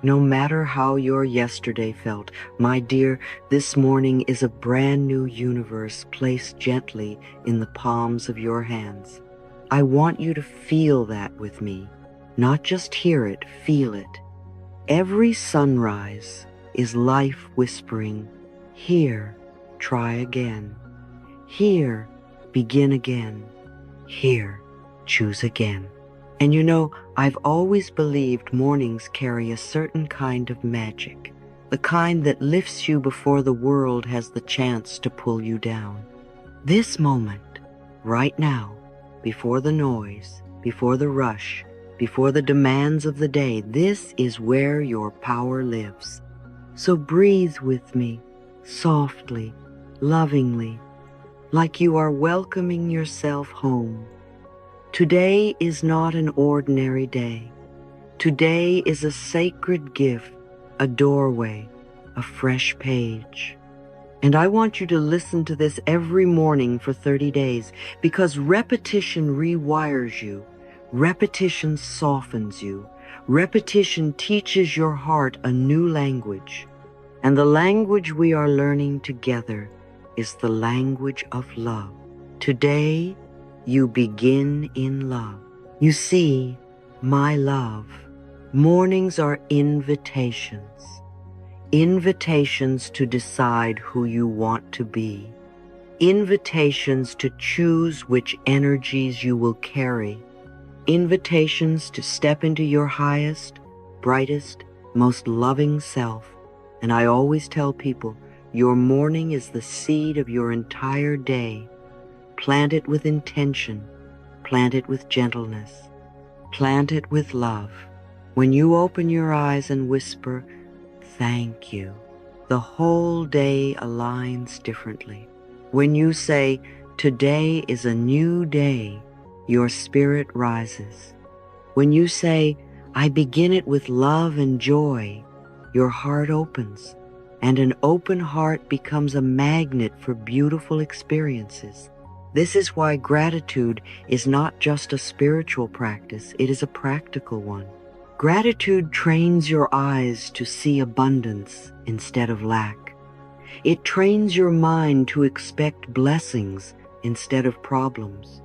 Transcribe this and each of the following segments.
No matter how your yesterday felt, my dear, this morning is a brand new universe placed gently in the palms of your hands. I want you to feel that with me. Not just hear it, feel it. Every sunrise is life whispering, here, try again. Here, begin again. Here, choose again. And you know, I've always believed mornings carry a certain kind of magic, the kind that lifts you before the world has the chance to pull you down. This moment, right now, before the noise, before the rush, before the demands of the day, this is where your power lives. So breathe with me, softly, lovingly, like you are welcoming yourself home. Today is not an ordinary day. Today is a sacred gift, a doorway, a fresh page. And I want you to listen to this every morning for 30 days because repetition rewires you. Repetition softens you. Repetition teaches your heart a new language. And the language we are learning together is the language of love. Today, you begin in love. You see, my love, mornings are invitations. Invitations to decide who you want to be. Invitations to choose which energies you will carry. Invitations to step into your highest, brightest, most loving self. And I always tell people, your morning is the seed of your entire day. Plant it with intention. Plant it with gentleness. Plant it with love. When you open your eyes and whisper, thank you, the whole day aligns differently. When you say, today is a new day, your spirit rises. When you say, I begin it with love and joy, your heart opens, and an open heart becomes a magnet for beautiful experiences. This is why gratitude is not just a spiritual practice, it is a practical one. Gratitude trains your eyes to see abundance instead of lack. It trains your mind to expect blessings instead of problems.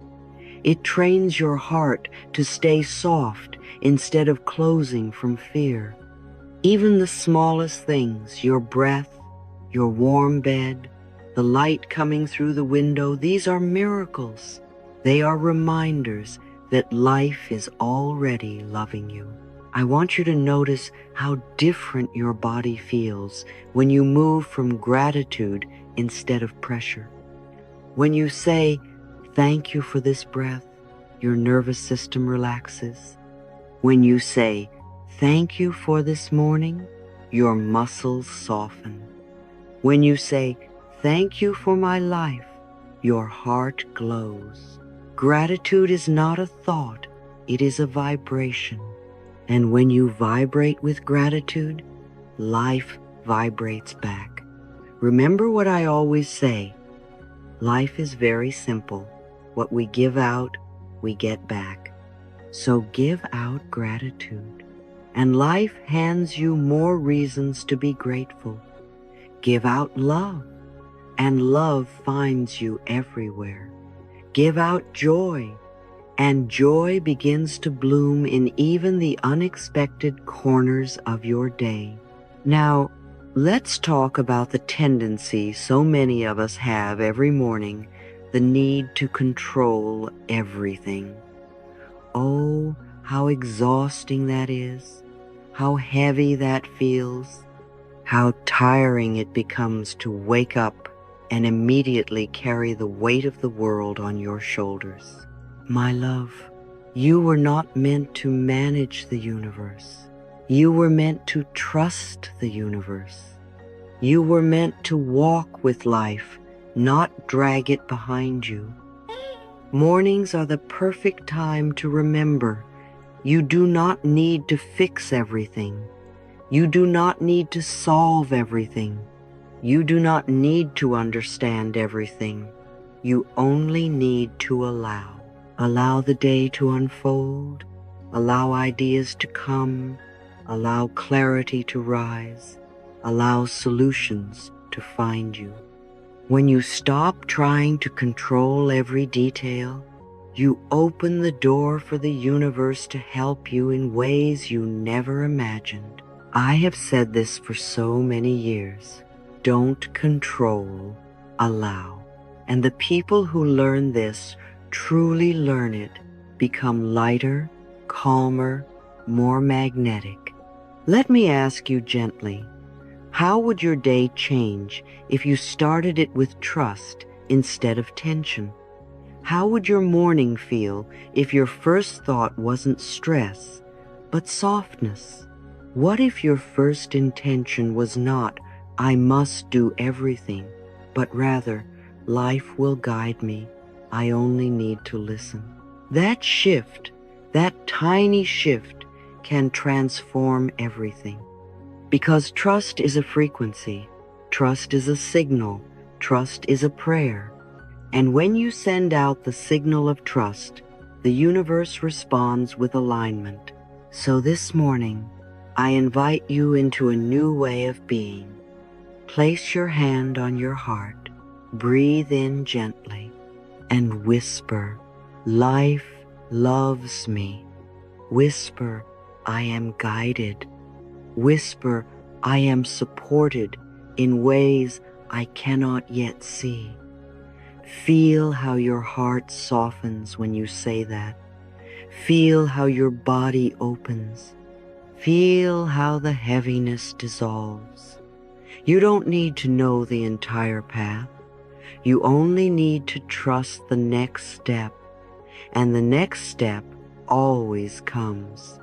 It trains your heart to stay soft instead of closing from fear. Even the smallest things, your breath, your warm bed, the light coming through the window, these are miracles. They are reminders that life is already loving you. I want you to notice how different your body feels when you move from gratitude instead of pressure. When you say, thank you for this breath, your nervous system relaxes. When you say, thank you for this morning, your muscles soften. When you say, thank you for my life, your heart glows. Gratitude is not a thought, it is a vibration. And when you vibrate with gratitude, life vibrates back. Remember what I always say, life is very simple. What we give out, we get back. So give out gratitude, and life hands you more reasons to be grateful. Give out love, and love finds you everywhere. Give out joy, and joy begins to bloom in even the unexpected corners of your day. Now, let's talk about the tendency so many of us have every morning, the need to control everything. Oh, how exhausting that is, how heavy that feels, how tiring it becomes to wake up and immediately carry the weight of the world on your shoulders. My love, you were not meant to manage the universe. You were meant to trust the universe. You were meant to walk with life, not drag it behind you. Mornings are the perfect time to remember you do not need to fix everything. You do not need to solve everything. You do not need to understand everything. You only need to allow. Allow the day to unfold. Allow ideas to come. Allow clarity to rise. Allow solutions to find you. When you stop trying to control every detail, you open the door for the universe to help you in ways you never imagined. I have said this for so many years. Don't control, allow. And the people who learn this truly learn it, become lighter, calmer, more magnetic. Let me ask you gently, how would your day change if you started it with trust instead of tension? How would your morning feel if your first thought wasn't stress, but softness? What if your first intention was not, I must do everything, but rather, life will guide me, I only need to listen? That shift, that tiny shift, can transform everything. Because trust is a frequency, trust is a signal, trust is a prayer. And when you send out the signal of trust, the universe responds with alignment. So this morning, I invite you into a new way of being. Place your hand on your heart, breathe in gently, and whisper, life loves me. Whisper, I am guided. Whisper, I am supported in ways I cannot yet see. Feel how your heart softens when you say that. Feel how your body opens. Feel how the heaviness dissolves. You don't need to know the entire path. You only need to trust the next step. And the next step always comes.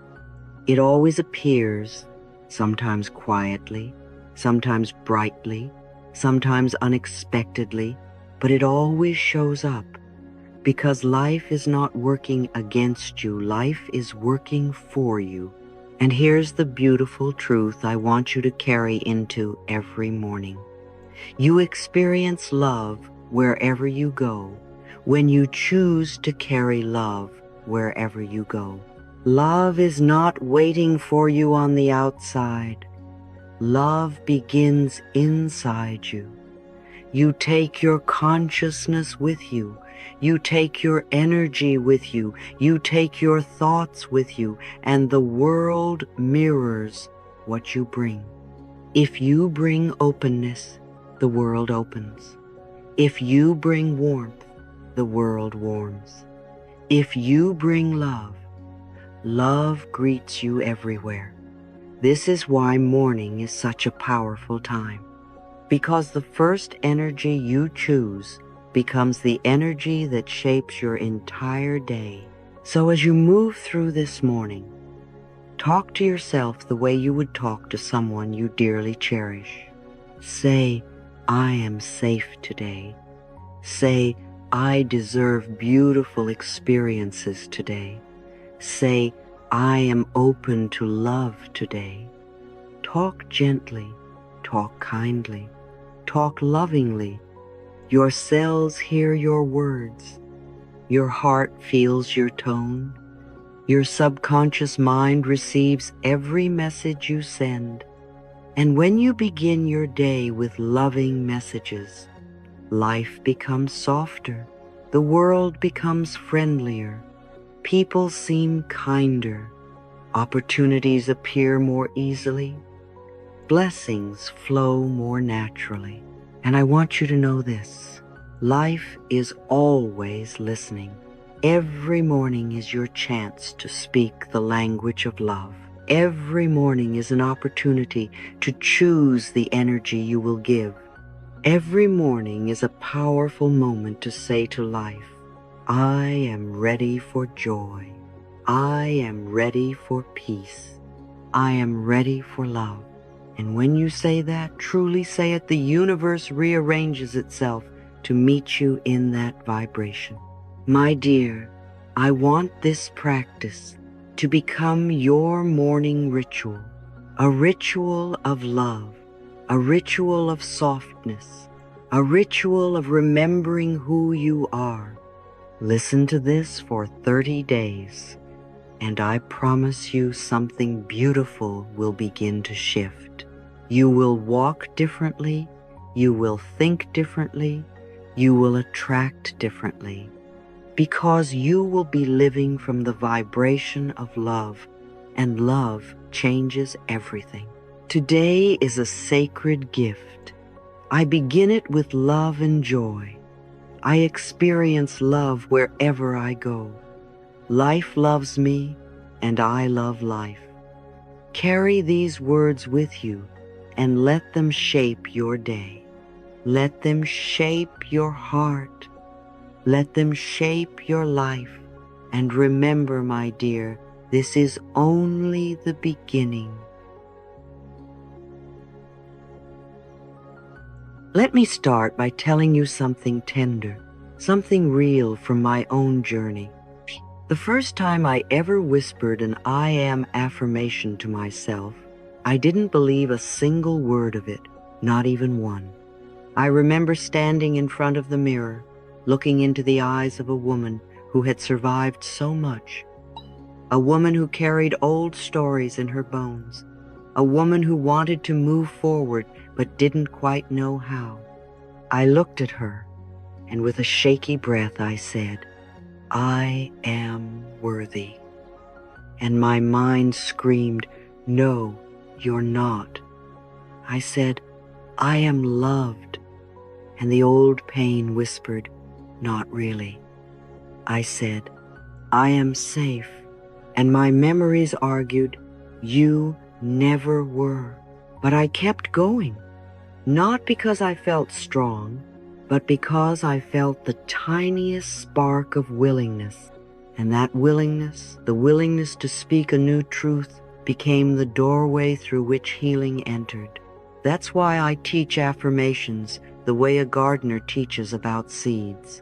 It always appears, sometimes quietly, sometimes brightly, sometimes unexpectedly, but it always shows up. Because life is not working against you, life is working for you. And here's the beautiful truth I want you to carry into every morning. You experience love wherever you go, when you choose to carry love wherever you go. Love is not waiting for you on the outside. Love begins inside you. You take your consciousness with you. You take your energy with you. You take your thoughts with you, and the world mirrors what you bring. If you bring openness, the world opens. If you bring warmth, the world warms. If you bring love, love greets you everywhere. This is why morning is such a powerful time. Because the first energy you choose becomes the energy that shapes your entire day. So as you move through this morning, talk to yourself the way you would talk to someone you dearly cherish. Say, I am safe today. Say, I deserve beautiful experiences today. Say, I am open to love today. Talk gently, talk kindly, talk lovingly. Your cells hear your words. Your heart feels your tone. Your subconscious mind receives every message you send. And when you begin your day with loving messages, life becomes softer. The world becomes friendlier. People seem kinder. Opportunities appear more easily. Blessings flow more naturally. And I want you to know this. Life is always listening. Every morning is your chance to speak the language of love. Every morning is an opportunity to choose the energy you will give. Every morning is a powerful moment to say to life, I am ready for joy. I am ready for peace. I am ready for love. And when you say that, truly say it, the universe rearranges itself to meet you in that vibration. My dear, I want this practice to become your morning ritual, a ritual of love, a ritual of softness, a ritual of remembering who you are. Listen to this for 30 days. and I promise you something beautiful will begin to shift. You will walk differently, you will think differently, you will attract differently, because you will be living from the vibration of love, and love changes everything. Today is a sacred gift. I begin it with love and joy. I experience love wherever I go. Life loves me, and I love life. Carry these words with you, and let them shape your day. Let them shape your heart. Let them shape your life. And remember, my dear, this is only the beginning. Let me start by telling you something tender, something real from my own journey. The first time I ever whispered an I am affirmation to myself, I didn't believe a single word of it, not even one. I remember standing in front of the mirror, looking into the eyes of a woman who had survived so much, a woman who carried old stories in her bones, a woman who wanted to move forward but didn't quite know how. I looked at her, and with a shaky breath I said, I am worthy. And my mind screamed, no, you're not. I said, I am loved. And the old pain whispered, not really. I said, I am safe. And my memories argued, you never were. But I kept going, not because I felt strong, but because I felt the tiniest spark of willingness. And that willingness, the willingness to speak a new truth, became the doorway through which healing entered. That's why I teach affirmations the way a gardener teaches about seeds.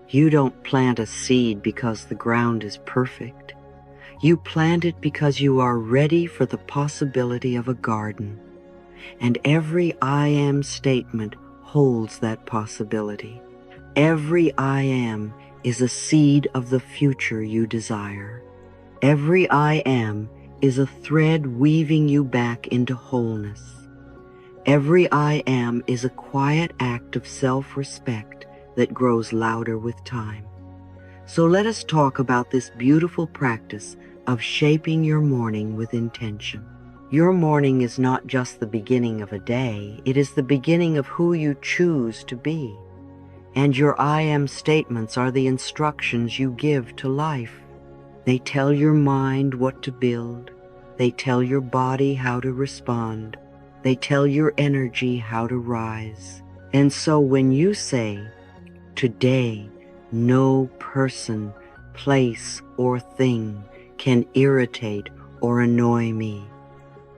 You don't plant a seed because the ground is perfect. You plant it because you are ready for the possibility of a garden. And every I am statement holds that possibility. Every I am is a seed of the future you desire. Every I am is a thread weaving you back into wholeness. Every I am is a quiet act of self-respect that grows louder with time. So let us talk about this beautiful practice of shaping your morning with intention. Your morning is not just the beginning of a day, it is the beginning of who you choose to be. And your I am statements are the instructions you give to life. They tell your mind what to build. They tell your body how to respond. They tell your energy how to rise. And so when you say, today, no person, place, or thing can irritate or annoy me,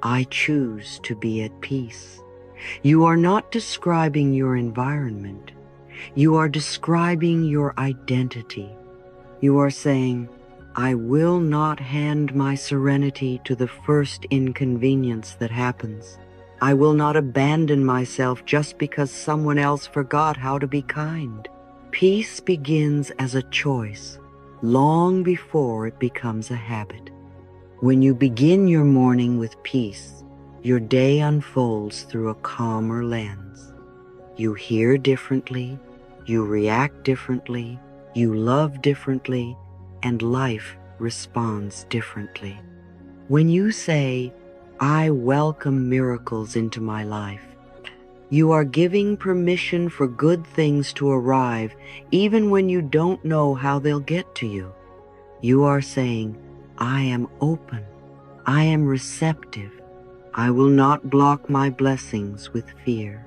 I choose to be at peace. You are not describing your environment. You are describing your identity. You are saying, I will not hand my serenity to the first inconvenience that happens. I will not abandon myself just because someone else forgot how to be kind. Peace begins as a choice, long before it becomes a habit. When you begin your morning with peace, your day unfolds through a calmer lens. You hear differently, you react differently, you love differently, and life responds differently. When you say, I welcome miracles into my life, you are giving permission for good things to arrive even when you don't know how they'll get to you. You are saying, I am open, I am receptive, I will not block my blessings with fear.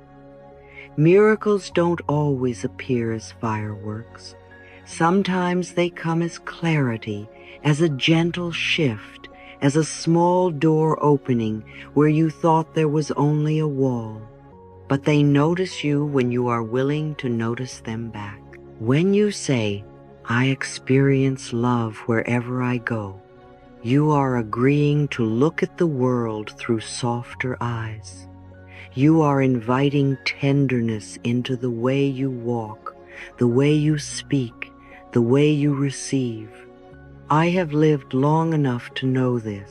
Miracles don't always appear as fireworks. Sometimes they come as clarity, as a gentle shift, as a small door opening where you thought there was only a wall. But they notice you when you are willing to notice them back. When you say, I experience love wherever I go, you are agreeing to look at the world through softer eyes. You are inviting tenderness into the way you walk, the way you speak, the way you receive. I have lived long enough to know this.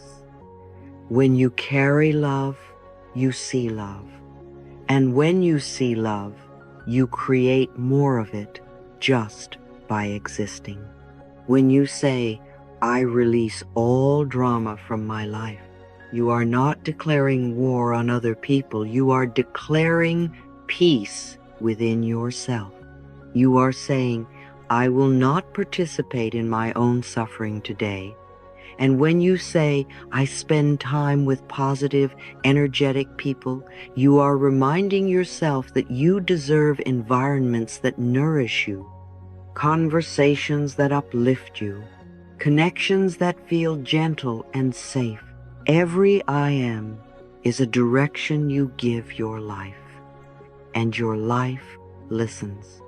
When you carry love, you see love. And when you see love, you create more of it just by existing. When you say, I release all drama from my life, you are not declaring war on other people. You are declaring peace within yourself. You are saying, I will not participate in my own suffering today. And when you say, I spend time with positive, energetic people, you are reminding yourself that you deserve environments that nourish you, conversations that uplift you, connections that feel gentle and safe. Every I am is a direction you give your life, and your life listens.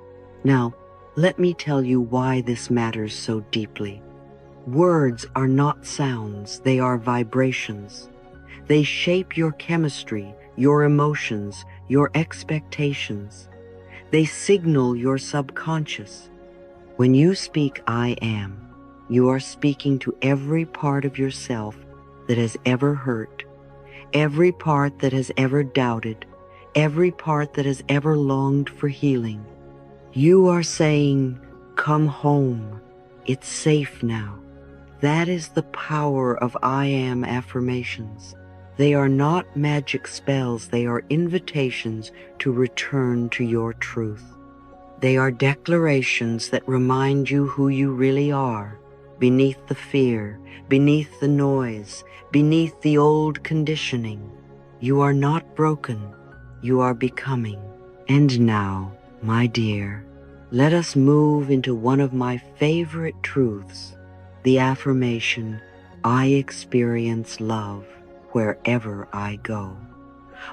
Now, let me tell you why this matters so deeply. Words are not sounds, they are vibrations. They shape your chemistry, your emotions, your expectations. They signal your subconscious. When you speak I am, you are speaking to every part of yourself that has ever hurt, every part that has ever doubted, every part that has ever longed for healing. You are saying, come home, it's safe now. That is the power of I am affirmations. They are not magic spells, they are invitations to return to your truth. They are declarations that remind you who you really are, beneath the fear, beneath the noise, beneath the old conditioning. You are not broken, you are becoming. And now, my dear, let us move into one of my favorite truths, the affirmation, I experience love wherever I go.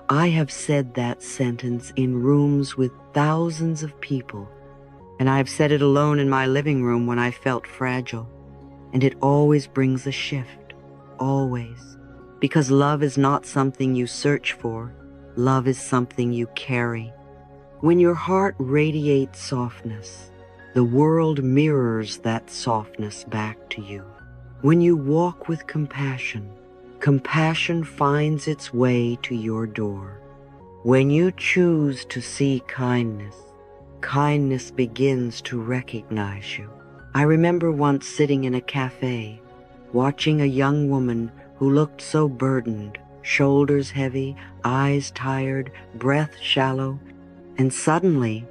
I have said that sentence in rooms with thousands of people, and I've said it alone in my living room when I felt fragile. And it always brings a shift, always. Because love is not something you search for, love is something you carry. When your heart radiates softness, the world mirrors that softness back to you. When you walk with compassion, compassion finds its way to your door. When you choose to see kindness, kindness begins to recognize you. I remember once sitting in a cafe, watching a young woman who looked so burdened, shoulders heavy, eyes tired, breath shallow, and suddenly,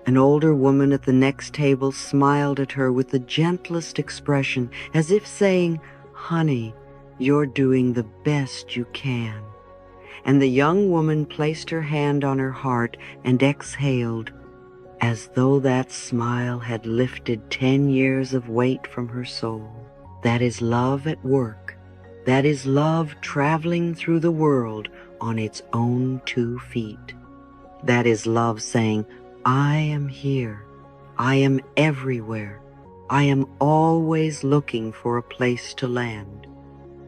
an older woman at the next table smiled at her with the gentlest expression, as if saying, "Honey, you're doing the best you can." And the young woman placed her hand on her heart and exhaled, as though that smile had lifted 10 years of weight from her soul. That is love at work. That is love traveling through the world on its own 2 feet. That is love saying, I am here. I am everywhere. I am always looking for a place to land.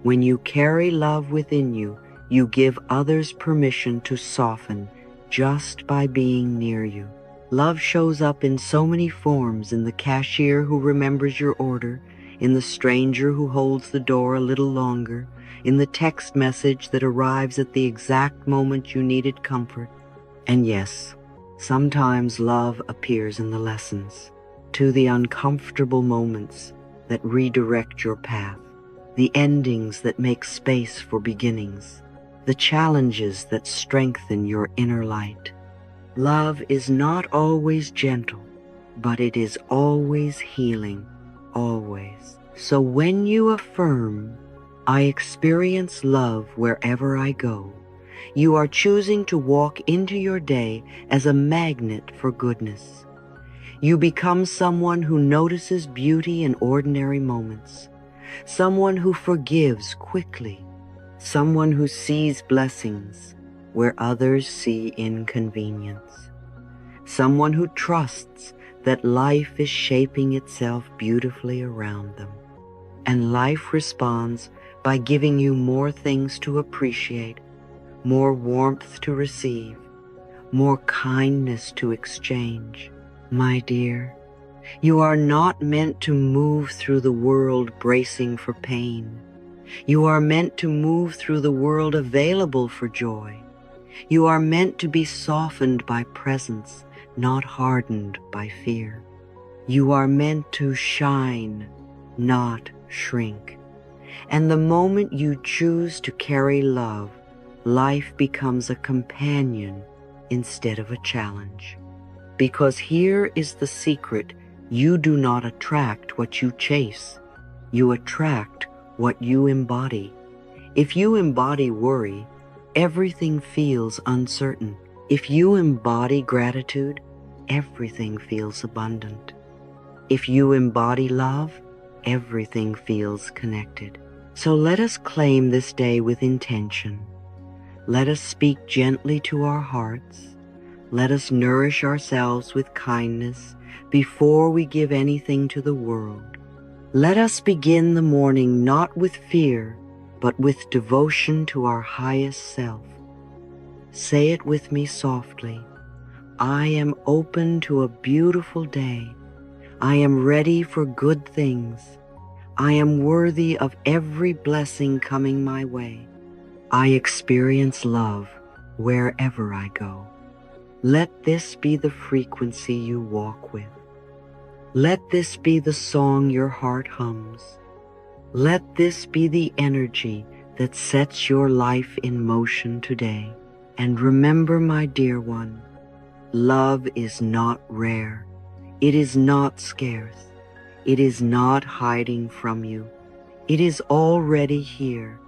When you carry love within you, you give others permission to soften just by being near you. Love shows up in so many forms, in the cashier who remembers your order, in the stranger who holds the door a little longer, in the text message that arrives at the exact moment you needed comfort. And yes, sometimes love appears in the lessons, to the uncomfortable moments that redirect your path, the endings that make space for beginnings, the challenges that strengthen your inner light. Love is not always gentle, but it is always healing, always. So when you affirm, I experience love wherever I go, you are choosing to walk into your day as a magnet for goodness. You become someone who notices beauty in ordinary moments, someone who forgives quickly, someone who sees blessings where others see inconvenience, someone who trusts that life is shaping itself beautifully around them. And life responds by giving you more things to appreciate, more warmth to receive, more kindness to exchange. My dear, You are not meant to move through the world bracing for pain. You are meant to move through the world available for joy. You are meant to be softened by presence, not hardened by fear. You are meant to shine, not shrink. And the moment you choose to carry love, life becomes a companion instead of a challenge. Because here is the secret: you do not attract what you chase. You attract what you embody. If you embody worry, everything feels uncertain. If you embody gratitude, everything feels abundant. If you embody love, everything feels connected. So let us claim this day with intention. Let us speak gently to our hearts. Let us nourish ourselves with kindness before we give anything to the world. Let us begin the morning not with fear, but with devotion to our highest self. Say it with me softly. I am open to a beautiful day. I am ready for good things. I am worthy of every blessing coming my way. I experience love wherever I go. Let this be the frequency you walk with. Let this be the song your heart hums. Let this be the energy that sets your life in motion today. And remember, my dear one, love is not rare. It is not scarce. It is not hiding from you. It is already here,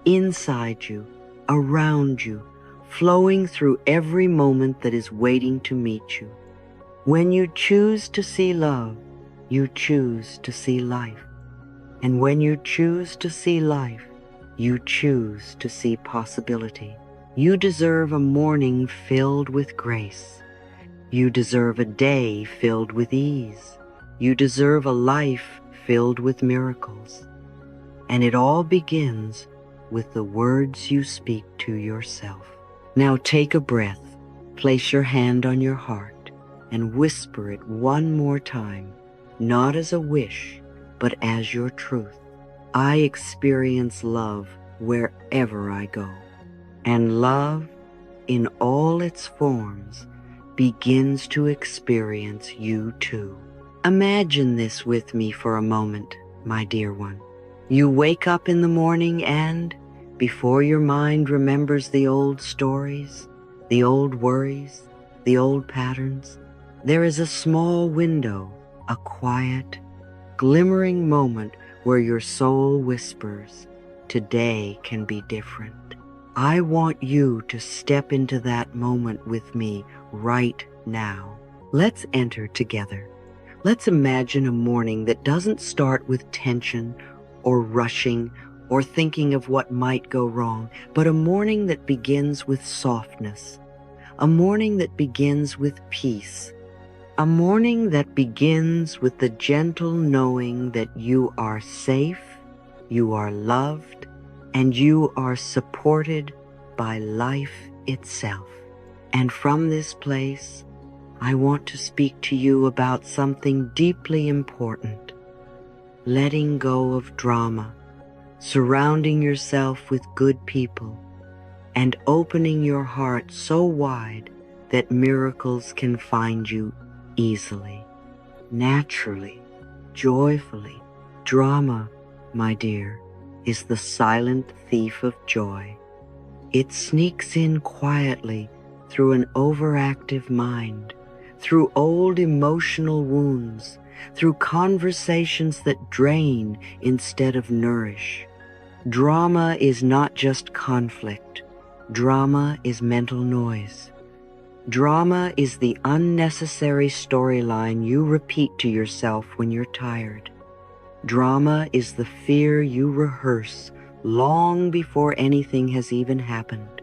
inside you, around you, flowing through every moment that is waiting to meet you. When you choose to see love, you choose to see life. And when you choose to see life, you choose to see possibility. You deserve a morning filled with grace. You deserve a day filled with ease. You deserve a life filled with miracles. And it all begins with the words you speak to yourself. Now take a breath, place your hand on your heart, and whisper it one more time, not as a wish, but as your truth. I experience love wherever I go. And love, in all its forms, begins to experience you too. Imagine this with me for a moment, my dear one. You wake up in the morning and, before your mind remembers the old stories, the old worries, the old patterns, there is a small window, a quiet, glimmering moment where your soul whispers, "Today can be different." I want you to step into that moment with me right now. Let's enter together. Let's imagine a morning that doesn't start with tension or rushing or thinking of what might go wrong, but a morning that begins with softness, a morning that begins with peace, a morning that begins with the gentle knowing that you are safe, you are loved, and you are supported by life itself. And from this place, I want to speak to you about something deeply important: letting go of drama, surrounding yourself with good people, and opening your heart so wide that miracles can find you easily, naturally, joyfully. Drama, my dear, is the silent thief of joy. It sneaks in quietly through an overactive mind, through old emotional wounds, through conversations that drain instead of nourish. Drama is not just conflict. Drama is mental noise. Drama is the unnecessary storyline you repeat to yourself when you're tired. Drama is the fear you rehearse long before anything has even happened.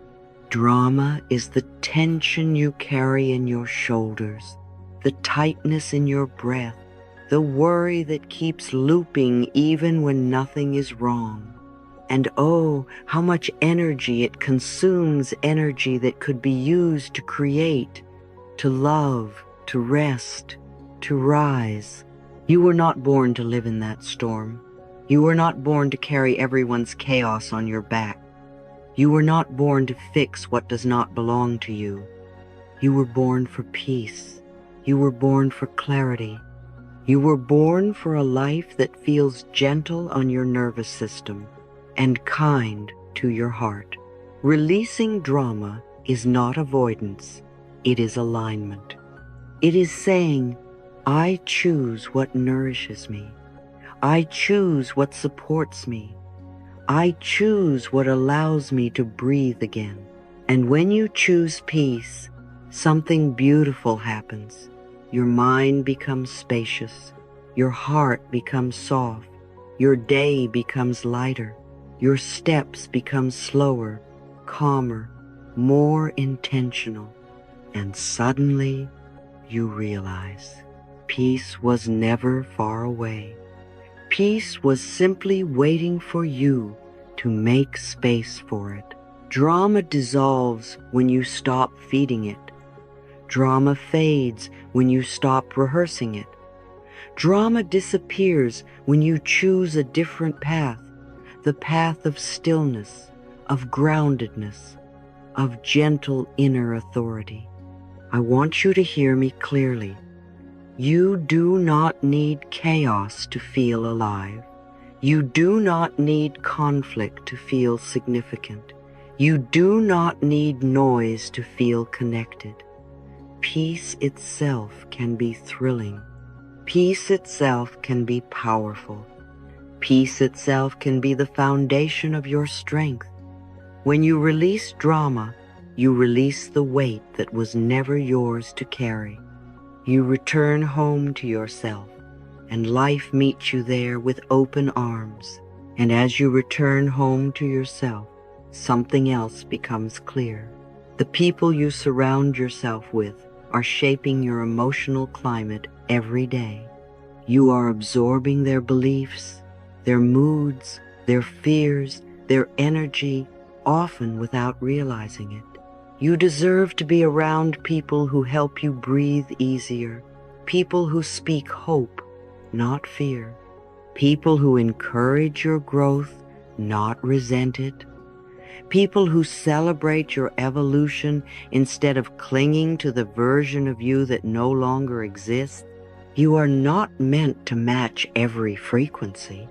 Drama is the tension you carry in your shoulders, the tightness in your breath, the worry that keeps looping even when nothing is wrong. And oh, how much energy it consumes, energy that could be used to create, to love, to rest, to rise. You were not born to live in that storm. You were not born to carry everyone's chaos on your back. You were not born to fix what does not belong to you. You were born for peace. You were born for clarity. You were born for a life that feels gentle on your nervous system and kind to your heart. Releasing drama is not avoidance. It is alignment. It is saying, I choose what nourishes me. I choose what supports me. I choose what allows me to breathe again. And when you choose peace, something beautiful happens. Your mind becomes spacious. Your heart becomes soft. Your day becomes lighter. Your steps become slower, calmer, more intentional. And suddenly you realize peace was never far away. Peace was simply waiting for you to make space for it. Drama dissolves when you stop feeding it. Drama fades when you stop rehearsing it. Drama disappears when you choose a different path, the path of stillness, of groundedness, of gentle inner authority. I want you to hear me clearly. You do not need chaos to feel alive. You do not need conflict to feel significant. You do not need noise to feel connected. Peace itself can be thrilling. Peace itself can be powerful. Peace itself can be the foundation of your strength. When you release drama, you release the weight that was never yours to carry. You return home to yourself, and life meets you there with open arms. And as you return home to yourself, something else becomes clear. The people you surround yourself with are shaping your emotional climate every day. You are absorbing their beliefs, their moods, their fears, their energy, often without realizing it. You deserve to be around people who help you breathe easier, people who speak hope, not fear, people who encourage your growth, not resent it, people who celebrate your evolution instead of clinging to the version of you that no longer exists. You are not meant to match every frequency.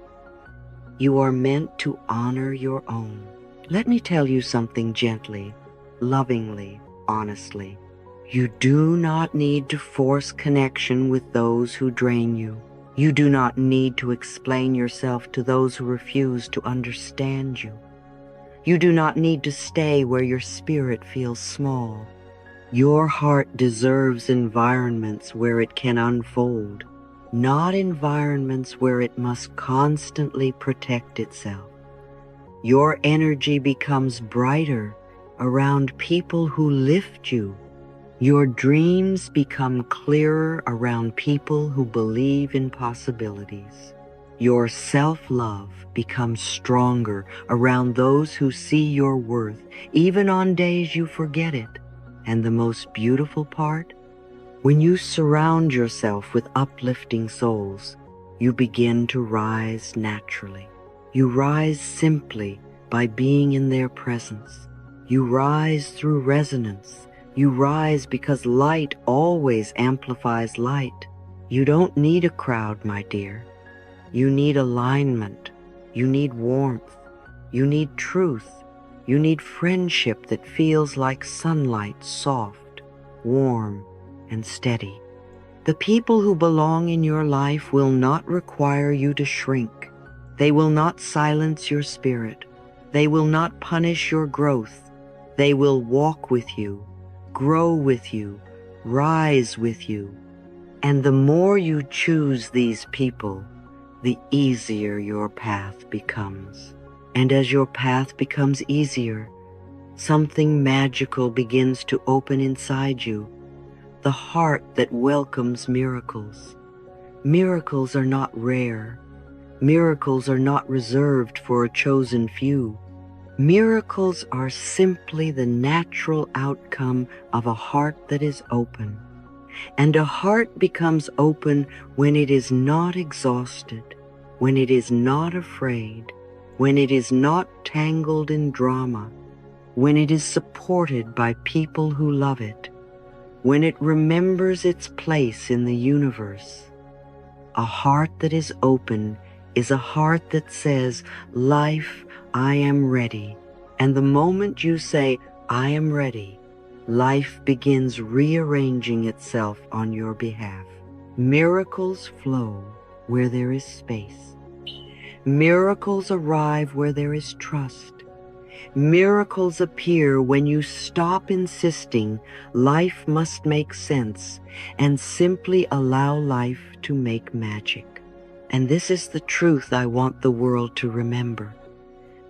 You are meant to honor your own. Let me tell you something gently, lovingly, honestly. You do not need to force connection with those who drain you. You do not need to explain yourself to those who refuse to understand you. You do not need to stay where your spirit feels small. Your heart deserves environments where it can unfold, not environments where it must constantly protect itself. Your energy becomes brighter around people who lift you. Your dreams become clearer around people who believe in possibilities. Your self-love becomes stronger around those who see your worth, even on days you forget it. And the most beautiful part? When you surround yourself with uplifting souls, you begin to rise naturally. You rise simply by being in their presence. You rise through resonance. You rise because light always amplifies light. You don't need a crowd, my dear. You need alignment. You need warmth. You need truth. You need friendship that feels like sunlight, soft, warm, and steady. The people who belong in your life will not require you to shrink. They will not silence your spirit. They will not punish your growth. They will walk with you, grow with you, rise with you. And the more you choose these people, the easier your path becomes. And as your path becomes easier, something magical begins to open inside you, the heart that welcomes miracles. Miracles are not rare. Miracles are not reserved for a chosen few. Miracles are simply the natural outcome of a heart that is open. And a heart becomes open when it is not exhausted, when it is not afraid, when it is not tangled in drama, when it is supported by people who love it, when it remembers its place in the universe. A heart that is open is a heart that says, "Life, I am ready." And the moment you say, "I am ready," life begins rearranging itself on your behalf. Miracles flow where there is space. Miracles arrive where there is trust. Miracles appear when you stop insisting life must make sense and simply allow life to make magic. And this is the truth I want the world to remember.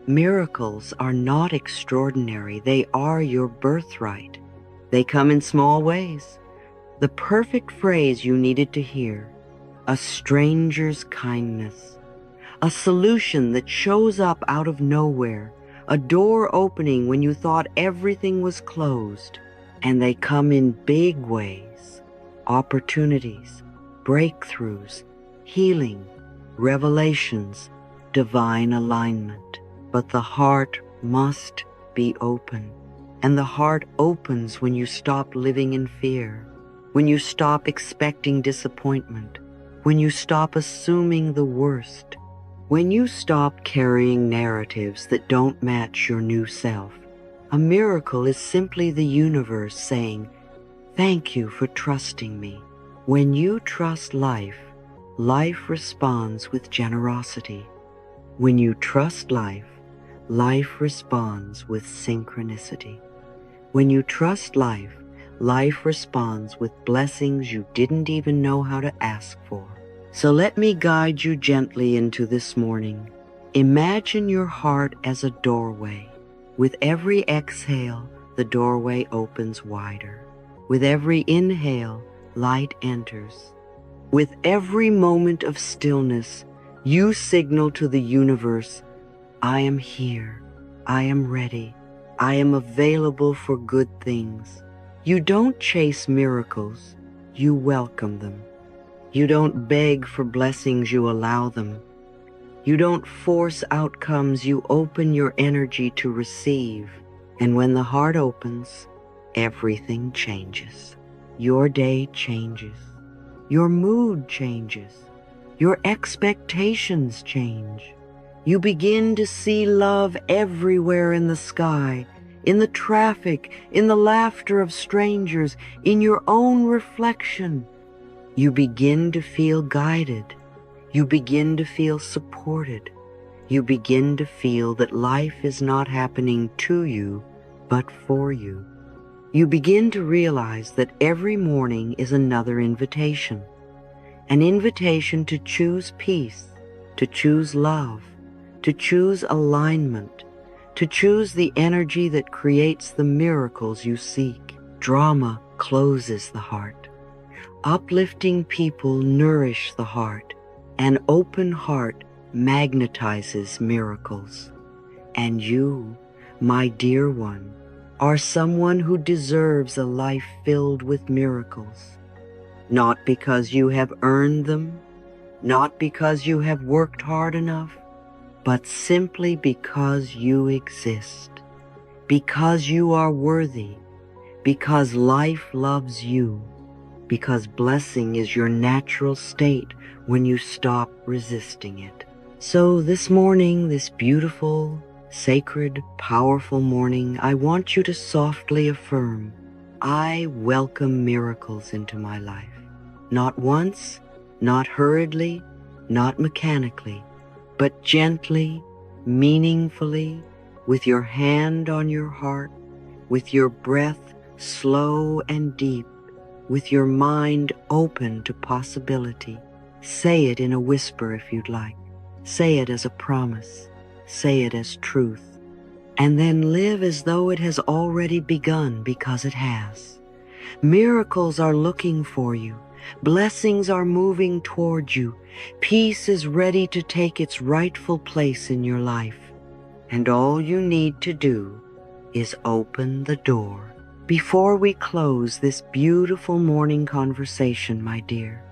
Miracles are not extraordinary. They are your birthright. They come in small ways. The perfect phrase you needed to hear, a stranger's kindness, a solution that shows up out of nowhere, a door opening when you thought everything was closed. And they come in big ways, opportunities, breakthroughs, healing, revelations, divine alignment. But the heart must be open. And the heart opens when you stop living in fear, when you stop expecting disappointment, when you stop assuming the worst, when you stop carrying narratives that don't match your new self. A miracle is simply the universe saying, "Thank you for trusting me." When you trust life, life responds with generosity. When you trust life, life responds with synchronicity. When you trust life, life responds with blessings you didn't even know how to ask for. So let me guide you gently into this morning. Imagine your heart as a doorway. With every exhale, the doorway opens wider. With every inhale, light enters. With every moment of stillness, you signal to the universe, "I am here. I am ready. I am available for good things." You don't chase miracles, you welcome them. You don't beg for blessings, you allow them. You don't force outcomes, you open your energy to receive. And when the heart opens, everything changes. Your day changes. Your mood changes. Your expectations change. You begin to see love everywhere in the sky, in the traffic, in the laughter of strangers, in your own reflection. You begin to feel guided. You begin to feel supported. You begin to feel that life is not happening to you, but for you. You begin to realize that every morning is another invitation. An invitation to choose peace, to choose love, to choose alignment, to choose the energy that creates the miracles you seek. Drama closes the heart. Uplifting people nourish the heart. An open heart magnetizes miracles. And you, my dear one, are someone who deserves a life filled with miracles. Not because you have earned them, not because you have worked hard enough, but simply because you exist, because you are worthy, because life loves you, because blessing is your natural state when you stop resisting it. So this morning, this beautiful, sacred, powerful morning, I want you to softly affirm, "I welcome miracles into my life." Not once, not hurriedly, not mechanically, but gently, meaningfully, with your hand on your heart, with your breath slow and deep, with your mind open to possibility. Say it in a whisper if you'd like. Say it as a promise. Say it as truth. And then live as though it has already begun, because it has. Miracles are looking for you. Blessings are moving toward you. Peace is ready to take its rightful place in your life. And all you need to do is open the door. Before we close this beautiful morning conversation, my dear,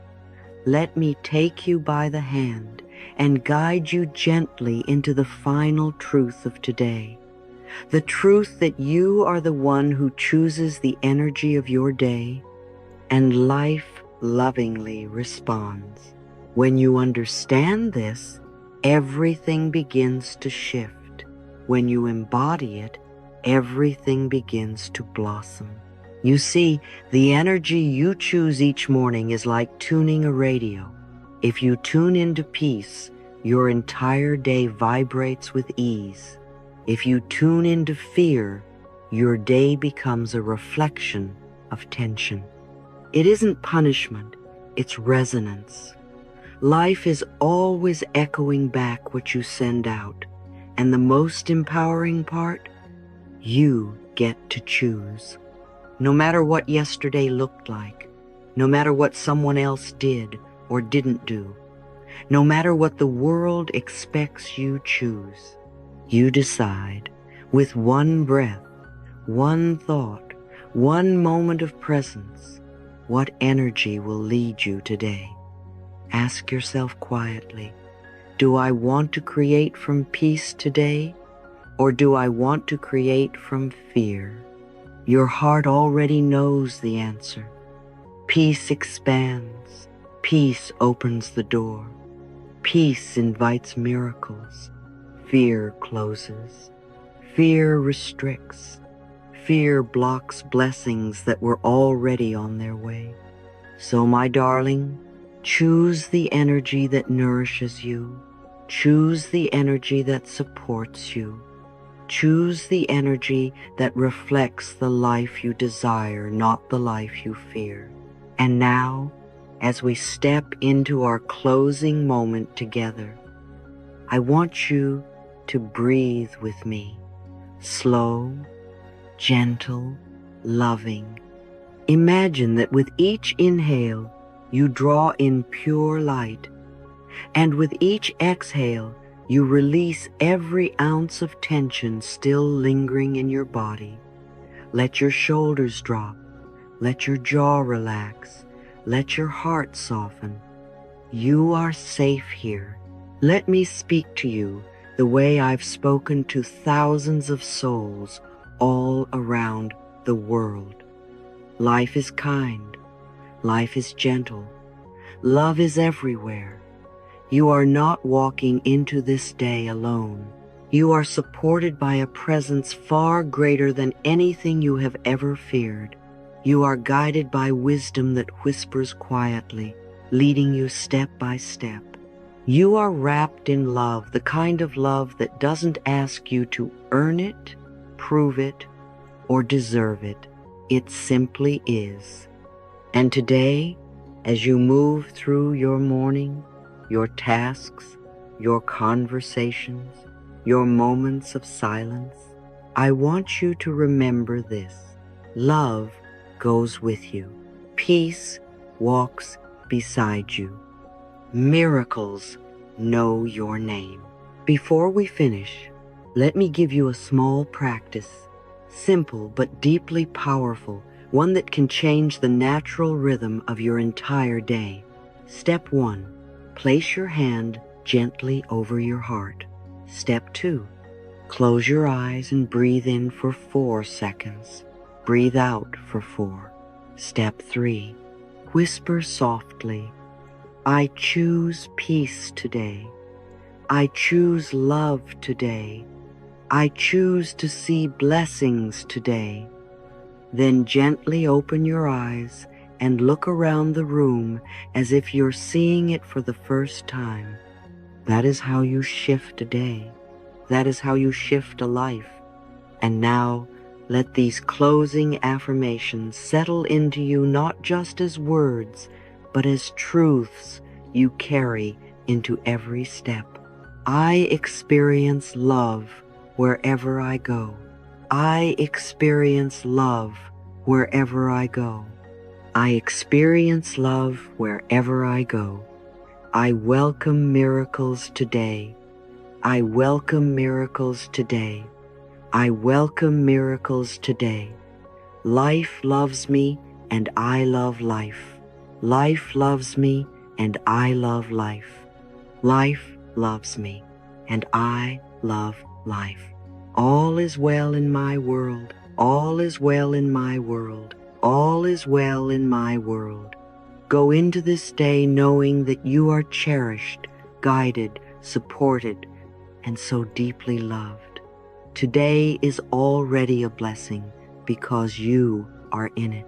let me take you by the hand and guide you gently into the final truth of today. The truth that you are the one who chooses the energy of your day, and life lovingly responds. When you understand this, everything begins to shift. When you embody it, everything begins to blossom. You see, the energy you choose each morning is like tuning a radio. If you tune into peace, your entire day vibrates with ease. If you tune into fear, your day becomes a reflection of tension. It isn't punishment, it's resonance. Life is always echoing back what you send out, and the most empowering part, you get to choose. No matter what yesterday looked like, no matter what someone else did or didn't do, no matter what the world expects, you choose. You decide, with one breath, one thought, one moment of presence, what energy will lead you today. Ask yourself quietly, do I want to create from peace today, or do I want to create from fear? Your heart already knows the answer. Peace expands. Peace opens the door. Peace invites miracles. Fear closes. Fear restricts. Fear blocks blessings that were already on their way. So, my darling, choose the energy that nourishes you. Choose the energy that supports you. Choose the energy that reflects the life you desire, not the life you fear. And now, as we step into our closing moment together, I want you to breathe with me. Slow, gentle, loving. Imagine that with each inhale, you draw in pure light, and with each exhale, you release every ounce of tension still lingering in your body. Let your shoulders drop. Let your jaw relax. Let your heart soften. You are safe here. Let me speak to you the way I've spoken to thousands of souls all around the world. Life is kind. Life is gentle. Love is everywhere. You are not walking into this day alone. You are supported by a presence far greater than anything you have ever feared. You are guided by wisdom that whispers quietly, leading you step by step. You are wrapped in love, the kind of love that doesn't ask you to earn it, prove it, or deserve it. It simply is. And today, as you move through your morning, your tasks, your conversations, your moments of silence, I want you to remember this. Love goes with you. Peace walks beside you. Miracles know your name. Before we finish, let me give you a small practice, simple but deeply powerful, one that can change the natural rhythm of your entire day. Step 1. Place your hand gently over your heart. Step 2. Close your eyes and breathe in for 4 seconds. Breathe out for 4. Step 3. Whisper softly, I choose peace today. I choose love today. I choose to see blessings today. Then gently open your eyes and look around the room as if you're seeing it for the first time. That is how you shift a day. That is how you shift a life. And now, let these closing affirmations settle into you not just as words, but as truths you carry into every step. I experience love wherever I go. I experience love wherever I go. I experience love wherever I go. I welcome miracles today. I welcome miracles today. I welcome miracles today. Life loves me, and I love life. Life loves me, and I love life. Life loves me, and I love life. All is well in my world. All is well in my world. All is well in my world. Go into this day knowing that you are cherished, guided, supported, and so deeply loved. Today is already a blessing because you are in it.